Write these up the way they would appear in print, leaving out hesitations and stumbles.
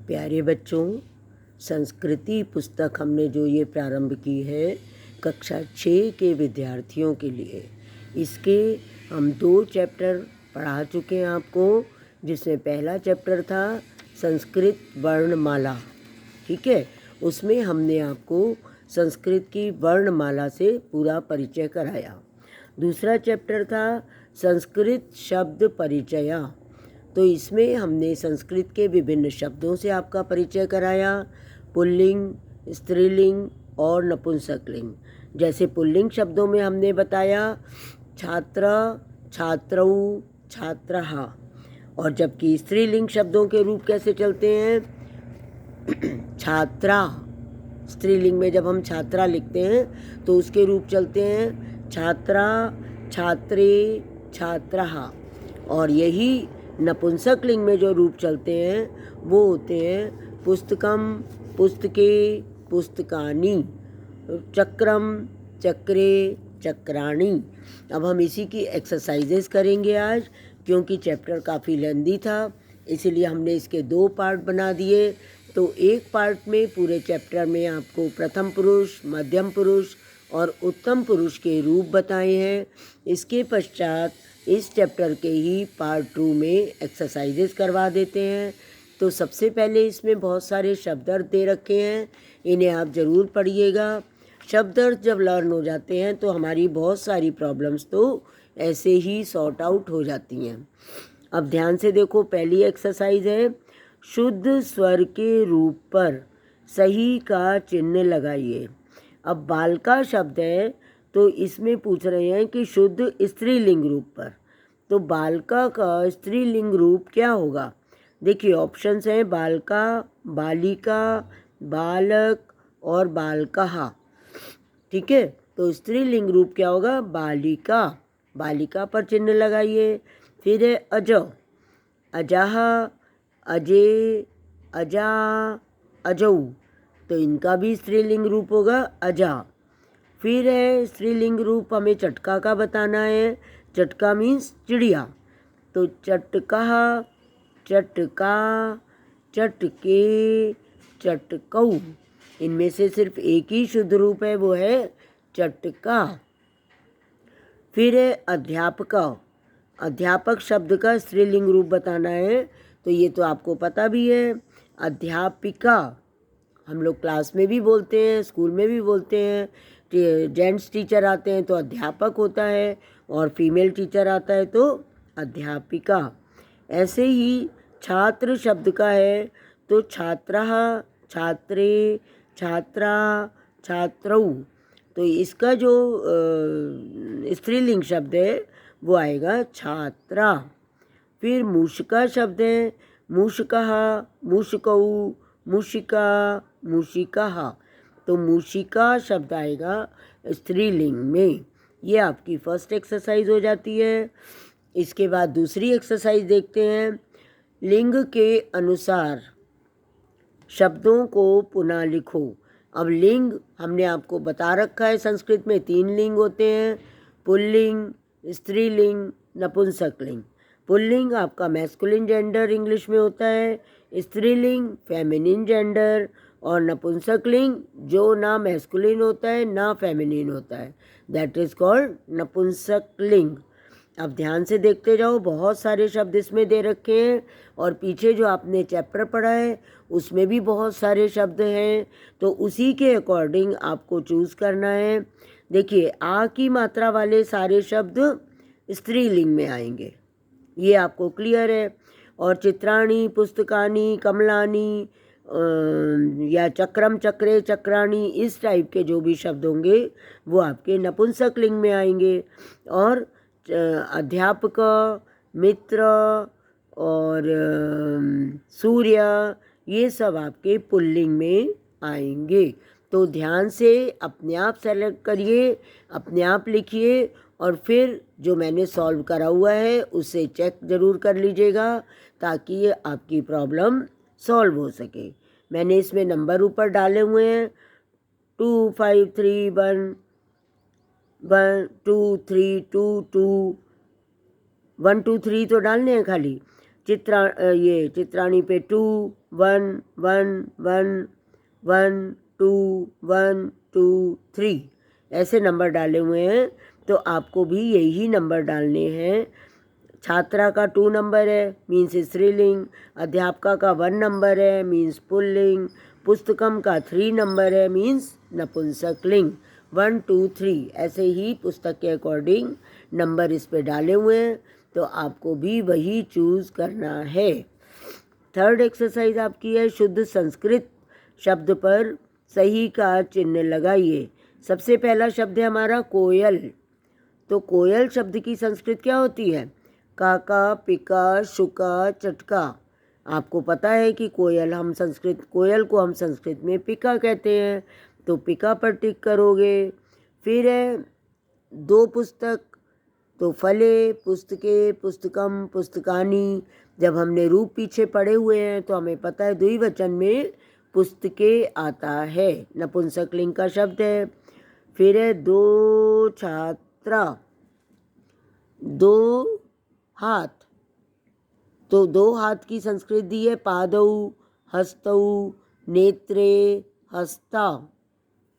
प्यारे बच्चों, संस्कृति पुस्तक हमने जो ये प्रारंभ की है कक्षा 6 के विद्यार्थियों के लिए। इसके हम 2 चैप्टर पढ़ा चुके हैं आपको, जिसमें पहला चैप्टर था संस्कृत वर्णमाला। ठीक है, उसमें हमने आपको संस्कृत की वर्णमाला से पूरा परिचय कराया। दूसरा चैप्टर था संस्कृत शब्द परिचय। तो इसमें हमने संस्कृत के विभिन्न शब्दों से आपका परिचय कराया, पुल्लिंग, स्त्रीलिंग और नपुंसकलिंग। जैसे पुल्लिंग शब्दों में हमने बताया छात्र, छात्रौ, छात्रः, और जबकि स्त्रीलिंग शब्दों के रूप कैसे चलते हैं, छात्रा। स्त्रीलिंग में जब हम छात्रा लिखते हैं तो उसके रूप चलते हैं छात्रा, छात्रे, छात्रः। और यही नपुंसकलिंग में जो रूप चलते हैं वो होते हैं पुस्तकम, पुस्तके, पुस्तकानि, चक्रम, चक्रे, चक्राणि। अब हम इसी की एक्सरसाइजेस करेंगे आज, क्योंकि चैप्टर काफ़ी लेंदी था, इसीलिए हमने इसके 2 पार्ट बना दिए। तो एक पार्ट में पूरे चैप्टर में आपको प्रथम पुरुष, मध्यम पुरुष और उत्तम पुरुष के रूप बताए हैं। इसके पश्चात इस चैप्टर के ही पार्ट 2 में एक्सरसाइजेस करवा देते हैं। तो सबसे पहले इसमें बहुत सारे शब्दार्थ दे रखे हैं, इन्हें आप ज़रूर पढ़िएगा। शब्दार्थ जब लर्न हो जाते हैं तो हमारी बहुत सारी प्रॉब्लम्स तो ऐसे ही सॉर्ट आउट हो जाती हैं। अब ध्यान से देखो, पहली एक्सरसाइज है शुद्ध स्वर के रूप पर सही का चिन्ह लगाइए। अब बालिका शब्द है तो इसमें पूछ रहे हैं कि शुद्ध स्त्रीलिंग रूप पर, तो बालिका का स्त्रीलिंग रूप क्या होगा। देखिए ऑप्शंस हैं बालिका, बालिका, बालक और बालकः। ठीक है, तो स्त्रीलिंग रूप क्या होगा, बालिका। बालिका पर चिन्ह लगाइए। फिर है अज, अजः, अजे, अजा, अजौ, तो इनका भी स्त्रीलिंग रूप होगा अजा। फिर है स्त्रीलिंग रूप हमें चटका का बताना है। चटका मीन्स चिड़िया, तो चटका, चटका, चटके, चटकौ। इनमें से सिर्फ एक ही शुद्ध रूप है, वो है चटका। फिर है अध्यापक। अध्यापक शब्द का स्त्रीलिंग रूप बताना है, तो ये तो आपको पता भी है अध्यापिका। हम लोग क्लास में भी बोलते हैं, स्कूल में भी बोलते हैं। जेंट्स टीचर आते हैं तो अध्यापक होता है, और फीमेल टीचर आता है तो अध्यापिका। ऐसे ही छात्र शब्द का है तो छात्रः, छात्रे, छात्रा, छात्रौ। तो इसका जो स्त्रीलिंग शब्द है वो आएगा छात्रा। फिर मूषिका शब्द है मूषकः, मूषकौ, मूषिका, मूषिकाः। तो मूषिका शब्द आएगा स्त्रीलिंग में। ये आपकी फर्स्ट एक्सरसाइज हो जाती है। इसके बाद दूसरी एक्सरसाइज देखते हैं। लिंग के अनुसार शब्दों को पुनः लिखो। अब लिंग हमने आपको बता रखा है, संस्कृत में 3 लिंग होते हैं, पुल्लिंग, स्त्रीलिंग, नपुंसकलिंग। पुल्लिंग आपका मैस्कुलिन जेंडर इंग्लिश में होता है, स्त्रीलिंग फेमिनिन जेंडर, और नपुंसकलिंग जो ना मैस्कुलिन होता है ना फेमिनिन होता है, दैट इज़ कॉल्ड नपुंसकलिंग। अब ध्यान से देखते जाओ, बहुत सारे शब्द इसमें दे रखे हैं, और पीछे जो आपने चैप्टर पढ़ा है उसमें भी बहुत सारे शब्द हैं, तो उसी के अकॉर्डिंग आपको चूज़ करना है। देखिए आ की मात्रा वाले सारे शब्द स्त्रीलिंग में आएंगे, ये आपको क्लियर है। और चित्राणी, पुस्तकानी, कमलानी या चक्रम, चक्रे, चक्राणी, इस टाइप के जो भी शब्द होंगे वो आपके नपुंसकलिंग में आएंगे। और अध्यापक, मित्र और सूर्य, ये सब आपके पुल्लिंग में आएंगे। तो ध्यान से अपने आप सेलेक्ट करिए, अपने आप लिखिए, और फिर जो मैंने सॉल्व करा हुआ है उसे चेक ज़रूर कर लीजिएगा, ताकि ये आपकी प्रॉब्लम सॉल्व हो सके। मैंने इसमें नंबर ऊपर डाले हुए हैं 2 5 3 1 1 2 3 2 2 1 2 3 तो डालने हैं खाली। चित्राणी पे 2, 1 1 1 1 2 1 2 3 ऐसे नंबर डाले हुए हैं, तो आपको भी यही नंबर डालने हैं। छात्रा का 2 नंबर है, मीन्स स्त्रीलिंग। अध्यापका का 1 नंबर है, मीन्स पुल्लिंग। पुस्तकम का 3 नंबर है, मीन्स नपुंसकलिंग। 1 2 3 ऐसे ही पुस्तक के अकॉर्डिंग नंबर इस पे डाले हुए हैं, तो आपको भी वही चूज़ करना है। थर्ड एक्सरसाइज आपकी है, शुद्ध संस्कृत शब्द पर सही का चिन्ह लगाइए। सबसे पहला शब्द है हमारा कोयल। तो कोयल शब्द की संस्कृत क्या होती है? काका, पिका, शुका, चटका। आपको पता है कि कोयल को हम संस्कृत में पिका कहते हैं, तो पिका पर टिक करोगे। फिर है 2 पुस्तक, तो फले, पुस्तके, पुस्तकम, पुस्तकानी। जब हमने रूप पीछे पढ़े हुए हैं तो हमें पता है द्विवचन में पुस्तके आता है, नपुंसकलिंग का शब्द है। फिर है 2 छात्रा, 2 हाथ। तो 2 हाथ की संस्कृत दी है, पादौ, हस्तौ, नेत्रे, हस्ता।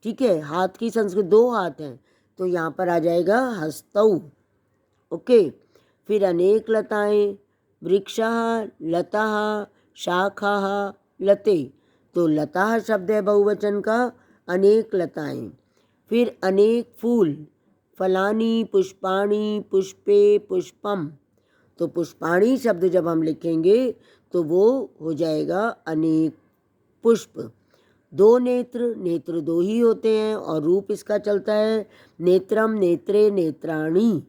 ठीक है, हाथ की संस्कृत 2 हाथ हैं, तो यहाँ पर आ जाएगा हस्तौ। ओके। फिर अनेक लताएं, वृक्षः, लताः, शाखाः, लते। तो लताः शब्द है बहुवचन का, अनेक लताएं। फिर अनेक फूल, फलानी, पुष्पाणि, पुष्पे, पुष्पम। तो पुष्पाणी शब्द जब हम लिखेंगे तो वो हो जाएगा अनेक पुष्प। 2 नेत्र, नेत्र 2 ही होते हैं और रूप इसका चलता है नेत्रम, नेत्रे, नेत्राणी।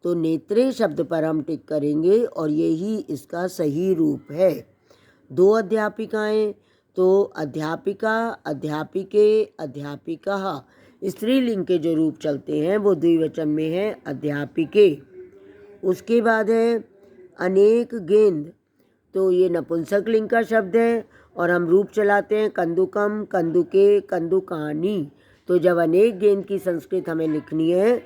तो नेत्रे शब्द पर हम टिक करेंगे और यही इसका सही रूप है। 2 अध्यापिकाएं, तो अध्यापिका, अध्यापिके, अध्यापिका। स्त्रीलिंग के जो रूप चलते हैं वो द्विवचन में है, अध्यापिके। उसके बाद है अनेक गेंद, तो ये नपुंसकलिंग का शब्द है और हम रूप चलाते हैं कंदुकम, कंदुके, कंदुकानी। तो जब अनेक गेंद की संस्कृत हमें लिखनी है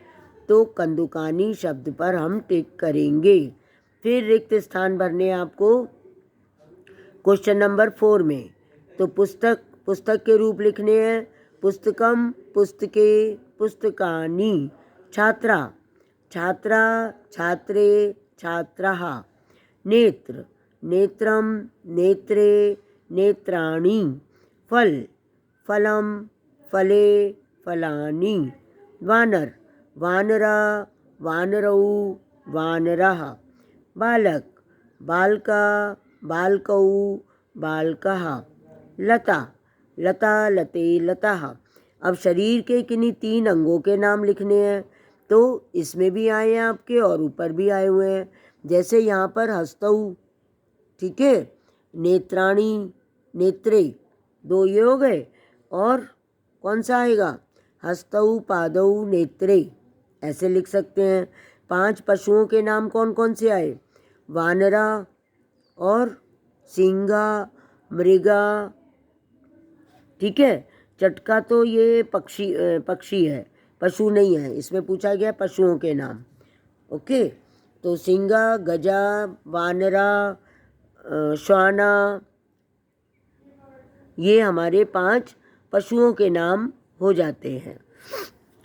तो कंदुकानी शब्द पर हम टिक करेंगे। फिर रिक्त स्थान भरने आपको क्वेश्चन नंबर 4 में। तो पुस्तक के रूप लिखने हैं, पुस्तकम, पुस्तके, पुस्तकानी। छात्रा, छात्रा, छात्रे, छात्राः। नेत्र, नेत्रम, नेत्रे, नेत्राणि। फल, फलम, फले, फलानि। वानर, वानरा, वानरौ, वानरः। बालक, बालका, बालकौ, बालकः। लता, लता, लते, लताः। अब शरीर के किन्हीं 3 अंगों के नाम लिखने हैं, तो इसमें भी आए हैं आपके और ऊपर भी आए हुए हैं। जैसे यहाँ पर हस्तौ, ठीक है, नेत्राणी, नेत्रे, 2 ये हो गए, और कौन सा आएगा? हस्तौ, पादौ, नेत्रे, ऐसे लिख सकते हैं। 5 पशुओं के नाम कौन कौन से आए? वानरा और सिंगा, मृगा। ठीक है, चटका तो ये पक्षी है, पशु नहीं है, इसमें पूछा गया पशुओं के नाम। ओके, तो सिंगा, गजा, वानरा, श्वाना, ये हमारे 5 पशुओं के नाम हो जाते हैं।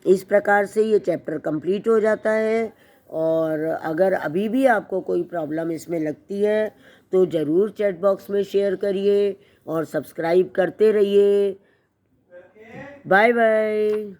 इस प्रकार से ये चैप्टर कंप्लीट हो जाता है। और अगर अभी भी आपको कोई प्रॉब्लम इसमें लगती है तो ज़रूर चैट बॉक्स में शेयर करिए और सब्सक्राइब करते रहिए। Bye bye.